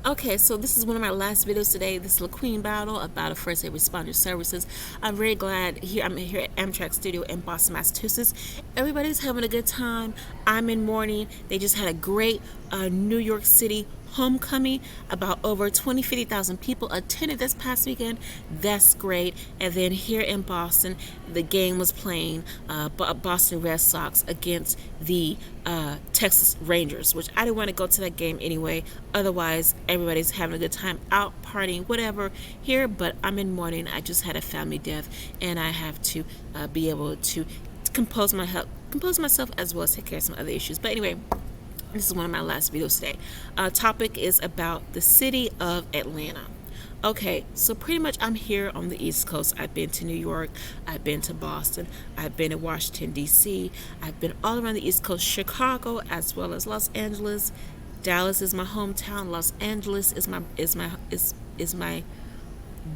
Okay, so this is one of my last videos today. This is Laqueen battle about first aid responder services. I'm very glad I'm here at Amtrak Studio in Boston, Massachusetts. Everybody's having a good time. I'm in mourning. They just had a great New York City homecoming. About over 50,000 people attended this past weekend. That's great. And then here in Boston, the game was playing Boston Red Sox against the Texas Rangers, which I didn't want to go to that game anyway. Otherwise, everybody's having a good time out partying, whatever here. But I'm in mourning. I just had a family death, and I have to be able to compose myself as well as take care of some other issues. But anyway, this is one of my last videos today. Topic is about the city of Atlanta. Okay, so pretty much I'm here on the East Coast. I've been to New York, I've been to Boston, I've been to Washington, D.C., I've been all around the East Coast, Chicago, as well as Los Angeles. Dallas is my hometown. Los Angeles is my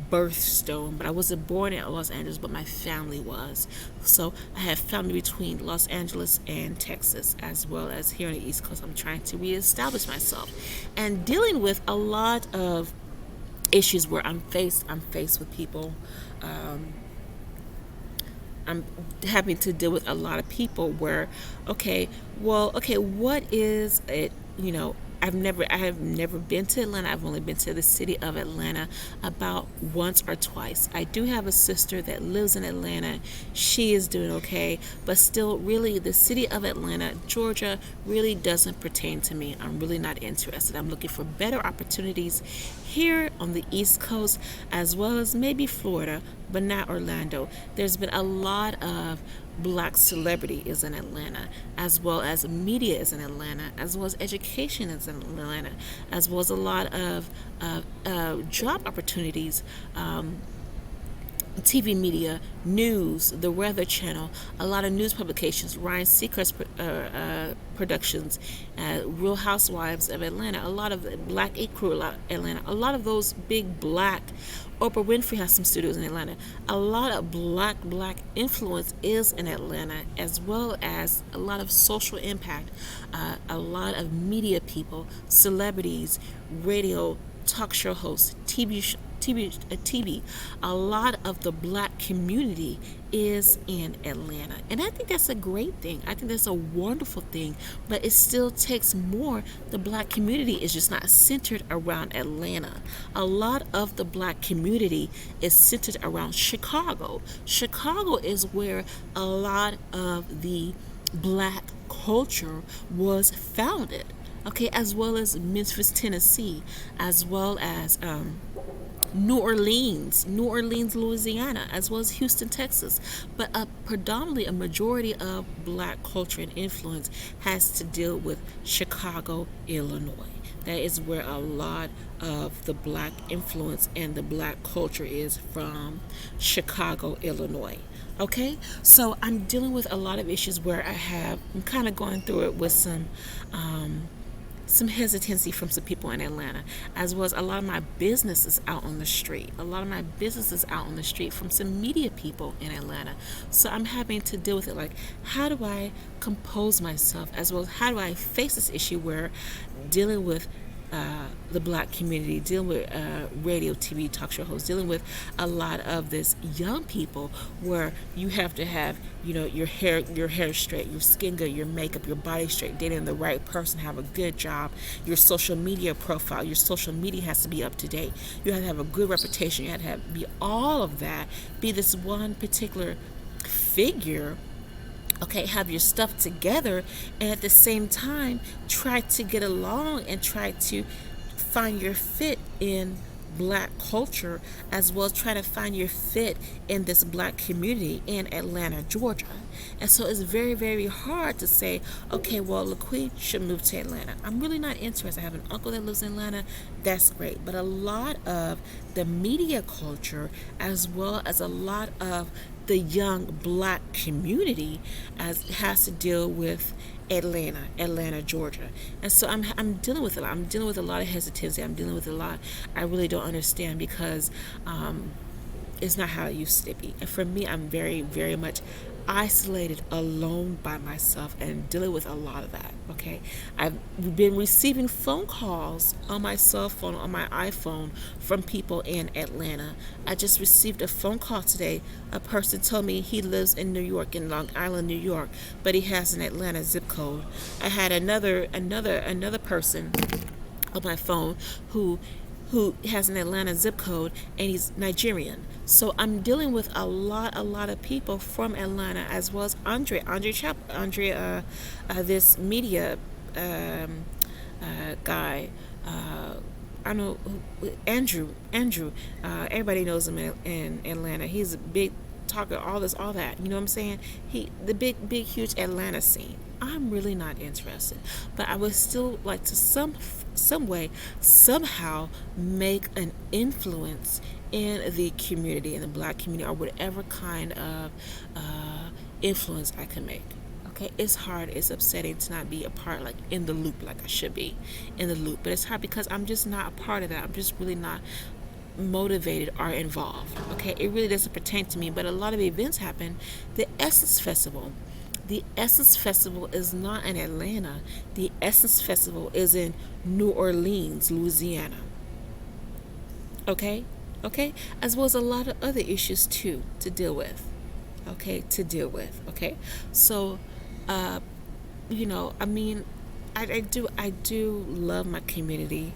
birthstone, but I wasn't born in Los Angeles, but my family was. So I have family between Los Angeles and Texas, as well as here on the East Coast. I'm trying to reestablish myself and dealing with a lot of issues where I'm faced with people. I'm having to deal with a lot of people where, what is it? I have never been to Atlanta. I've only been to the city of Atlanta about once or twice. I do have a sister that lives in Atlanta. She is doing okay, but still, really, the city of Atlanta, Georgia, really doesn't pertain to me. I'm really not interested. I'm looking for better opportunities here on the East Coast, as well as maybe Florida, but not Orlando. There's been a lot of black celebrity is in Atlanta, as well as media is in Atlanta, as well as education is in Atlanta, as well as a lot of job opportunities, TV media, news, the Weather Channel, a lot of news publications, Ryan Seacrest Productions, Real Housewives of Atlanta, a lot of Black Ink Crew, Atlanta, a lot of those big black. Oprah Winfrey has some studios in Atlanta. A lot of black influence is in Atlanta, as well as a lot of social impact, a lot of media people, celebrities, radio, talk show hosts, TV. A lot of the black community is in Atlanta, and I think that's a great thing. I think that's a wonderful thing, but it still takes more. The black community is just not centered around Atlanta. A lot of the black community is centered around Chicago. Chicago is where a lot of the black culture was founded. Okay, as well as Memphis, Tennessee, as well as New Orleans, Louisiana, as well as Houston, Texas. But predominantly a majority of black culture and influence has to deal with Chicago, Illinois. That is where a lot of the black influence and the black culture is from, Chicago, Illinois. Okay, so I'm dealing with a lot of issues where I'm kind of going through it with some hesitancy from some people in Atlanta, as well as a lot of my business is out on the street. From some media people in Atlanta. So I'm having to deal with it like, how do I compose myself, as well as how do I face this issue where dealing with the black community, dealing with radio, TV, talk show hosts, dealing with a lot of this young people where you have to have, your hair straight, your skin good, your makeup, your body straight, dating the right person, have a good job, your social media profile, your social media has to be up to date. You have to have a good reputation. You have to be all of that, be this one particular figure. Okay, have your stuff together, and at the same time try to get along and try to find your fit in black culture, as well as try to find your fit in this black community in Atlanta, Georgia. And so it's very, very hard to say, okay, well, Laqueen should move to Atlanta. I'm really not interested. I have an uncle that lives in Atlanta. That's great. But a lot of the media culture, as well as a lot of the young black community, has to deal with Atlanta, Georgia. And so I'm dealing with a lot. I'm dealing with a lot of hesitancy. I'm dealing with a lot I really don't understand, because it's not how it used to be. And for me, I'm very, very much isolated, alone by myself, and dealing with a lot of that. Okay, I've been receiving phone calls on my cell phone, on my iPhone, from people in Atlanta. I just received a phone call today. A person told me he lives in New York, in Long Island, New York, but he has an Atlanta zip code. I had another person on my phone who has an Atlanta zip code, and he's Nigerian. So I'm dealing with a lot of people from Atlanta, as well as this media um, guy. I know Andrew. Everybody knows him in Atlanta. He's a big talker, all that. You know what I'm saying? The big, huge Atlanta scene. I'm really not interested, but I would still like to some way, somehow make an influence in the community, in the black community, or whatever kind of influence I can make. Okay, it's hard, it's upsetting to not be a part, like in the loop, like I should be in the loop, but it's hard because I'm just not a part of that. I'm just really not motivated or involved. Okay, it really doesn't pertain to me, but a lot of events happen. The Essence Festival is not in Atlanta. The Essence Festival is in New Orleans, Louisiana. Okay? Okay? As well as a lot of other issues too to deal with. Okay? To deal with. Okay? So, uh, I mean, I do love my community.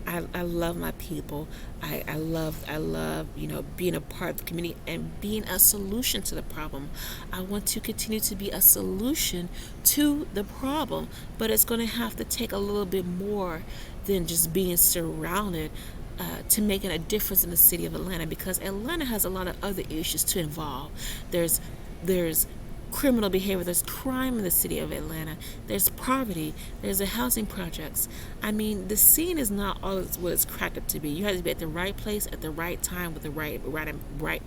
I love my people. I love being a part of the community and being a solution to the problem. I want to continue to be a solution to the problem, but it's going to have to take a little bit more than just being surrounded to making a difference in the city of Atlanta, because Atlanta has a lot of other issues to involve. There's criminal behavior, there's crime in the city of Atlanta, there's poverty, there's the housing projects. I mean, the scene is not all what it's cracked up to be. You have to be at the right place at the right time with the right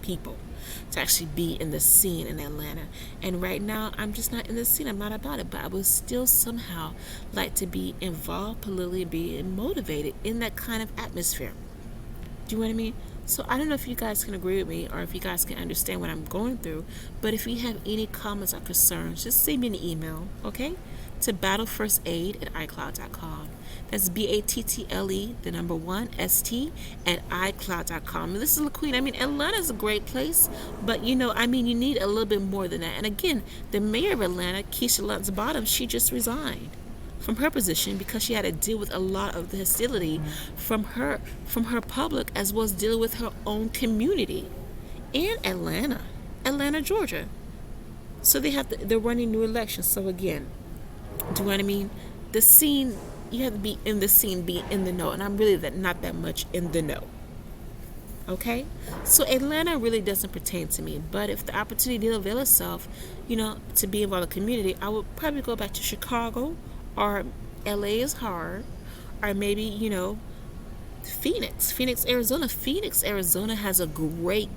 people to actually be in the scene in Atlanta. And right now, I'm just not in the scene. I'm not about it, but I would still somehow like to be involved politically, be motivated in that kind of atmosphere. Do you know what I mean? So I don't know if you guys can agree with me or if you guys can understand what I'm going through, but if you have any comments or concerns, just send me an email, okay? To battlefirstaid@icloud.com. That's BATTLE, the number 1ST at icloud.com. And this is Laqueen. I mean, Atlanta is a great place, but you need a little bit more than that. And again, the mayor of Atlanta, Keisha Lutz Bottoms, she just resigned from her position because she had to deal with a lot of the hostility from her public, as well as dealing with her own community in Atlanta, Georgia. So they're running new elections. So again, do you know what I mean? The scene, you have to be in the scene, be in the know, and I'm really not that much in the know. Okay, so Atlanta really doesn't pertain to me, but if the opportunity to avail itself, to be involved in the community, I would probably go back to Chicago, or LA is hard, or maybe Phoenix, Arizona. Phoenix, Arizona has a great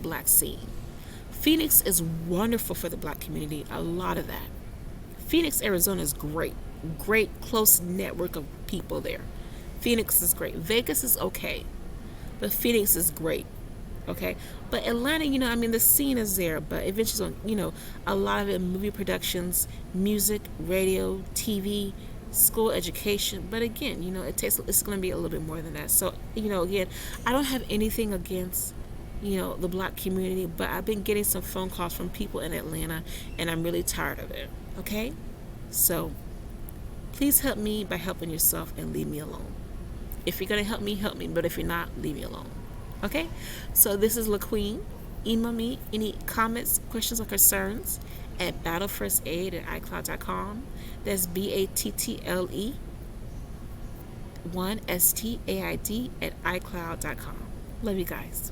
black scene. Phoenix is wonderful for the black community, a lot of that. Phoenix, Arizona is great close network of people there. Phoenix is great. Vegas is okay, but Phoenix is great. Okay, but Atlanta, the scene is there, but eventually, a lot of it, movie productions, music, radio, TV, school education. But again, it's going to be a little bit more than that. So, again, I don't have anything against the black community, but I've been getting some phone calls from people in Atlanta, and I'm really tired of it. Okay, so please help me by helping yourself and leave me alone. If you're going to help me, but if you're not, leave me alone. Okay, so this is Laqueen. Email me any comments, questions, or concerns at battlefirstaid@icloud.com. That's BATTLE 1STAID at icloud.com. Love you guys.